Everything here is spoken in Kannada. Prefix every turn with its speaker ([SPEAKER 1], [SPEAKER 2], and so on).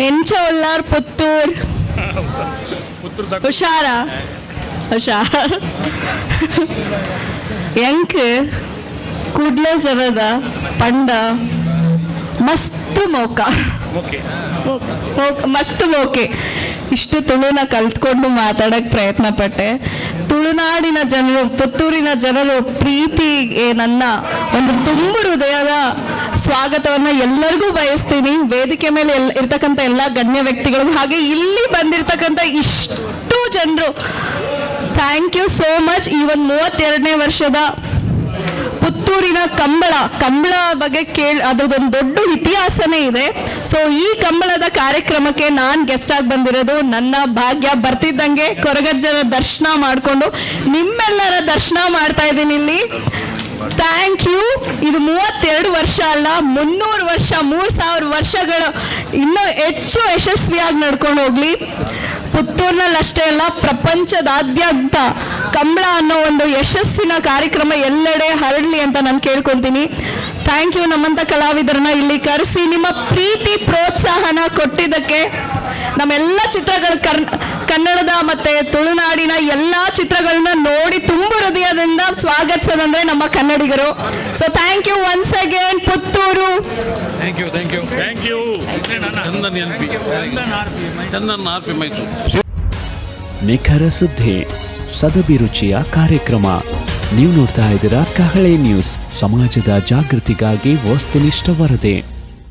[SPEAKER 1] ಎಂಚೊಲ್ಲಾರ್ ಪುತ್ತೂರ್ ಹುಷಾರ ಹುಷಾರ್ ಎಂಕ್ ಕೂಡ್ಲೆ ಜನದ ಪಂಡ ಮಸ್ತ್ ಮೋಕ ಮಸ್ತ್ ಮೋಕೆ. ಇಷ್ಟು ತುಳುನ ಕಲ್ತ್ಕೊಂಡು ಮಾತಾಡಕ್ಕೆ ಪ್ರಯತ್ನ ಪಟ್ಟೆ. ತುಳುನಾಡಿನ ಜನರು, ಪುತ್ತೂರಿನ ಜನರು ಪ್ರೀತಿಗೆ ನನ್ನ ಒಂದು ತುಂಬು ಹೃದಯದ ಸ್ವಾಗತವನ್ನು ಎಲ್ಲರಿಗೂ ಬಯಸ್ತೀನಿ. ವೇದಿಕೆ ಮೇಲೆ ಇರ್ತಕ್ಕಂಥ ಎಲ್ಲ ಗಣ್ಯ ವ್ಯಕ್ತಿಗಳು, ಹಾಗೆ ಇಲ್ಲಿ ಬಂದಿರತಕ್ಕಂಥ ಇಷ್ಟು ಜನರು, ಥ್ಯಾಂಕ್ ಯು ಸೋ ಮಚ್. ಈ ಒಂದು 32ನೇ ವರ್ಷದ ಪುತ್ತೂರಿನ ಕಂಬಳ ಬಗ್ಗೆ ಅದೊಂದು ದೊಡ್ಡ ಇತಿಹಾಸನೇ ಇದೆ. ಸೊ ಈ ಕಂಬಳದ ಕಾರ್ಯಕ್ರಮಕ್ಕೆ ನಾನು ಗೆಸ್ಟ್ ಆಗಿ ಬಂದಿರೋದು ನನ್ನ ಭಾಗ್ಯ. ಬರ್ತಿದ್ದಂಗೆ ಕೊರಗಜ್ಜನ ದರ್ಶನ ಮಾಡಿಕೊಂಡು ನಿಮ್ಮೆಲ್ಲರ ದರ್ಶನ ಮಾಡ್ತಾ ಇದ್ದೀನಿ ಇಲ್ಲಿ. Thank you. ಇದು 32 ವರ್ಷ ಅಲ್ಲ, 300 ವರ್ಷ, 3000 ವರ್ಷಗಳು ಇನ್ನೂ ಹೆಚ್ಚು ಯಶಸ್ವಿಯಾಗಿ ನಡ್ಕೊಂಡು ಹೋಗ್ಲಿ. ಪುತ್ತೂರಿನಲ್ಲಿ ಅಷ್ಟೇ ಅಲ್ಲ, ಪ್ರಪಂಚದಾದ್ಯಂತ ಕಂಬಳ ಅನ್ನೋ ಒಂದು ಯಶಸ್ಸಿನ ಕಾರ್ಯಕ್ರಮ ಎಲ್ಲೆಡೆ ಹರಡಲಿ ಅಂತ ನಾನು ಕೇಳ್ಕೊತೀನಿ. Thank you. ನಮ್ಮಂಥ ಕಲಾವಿದರನ್ನ ಇಲ್ಲಿ ಕರೆಸಿ ನಿಮ್ಮ ಪ್ರೀತಿ ಪ್ರೋತ್ಸಾಹನ ಕೊಟ್ಟಿದ್ದಕ್ಕೆ. ನಮ್ಮೆಲ್ಲ ಚಿತ್ರಗಳು ಕನ್ನಡದ ಮತ್ತೆ ತುಳುನಾಡಿನ ಎಲ್ಲ ಚಿತ್ರಗಳನ್ನ ನೋಡಿ ತುಂಬ ಹೃದಯದಿಂದ ಸ್ವಾಗತಿಸೋದಂದ್ರೆ ನಮ್ಮ ಕನ್ನಡಿಗರು. So thank you once again Puttur.
[SPEAKER 2] ನಿಖರ ಸುದ್ದಿ, ಸದಭಿರುಚಿಯ ಕಾರ್ಯಕ್ರಮ. ನೀವು ನೋಡ್ತಾ ಇದ್ದೀರಾ ಕಹಳೆ ನ್ಯೂಸ್, ಸಮಾಜದ ಜಾಗೃತಿಗಾಗಿ ವಸ್ತುನಿಷ್ಠ ವರದಿ.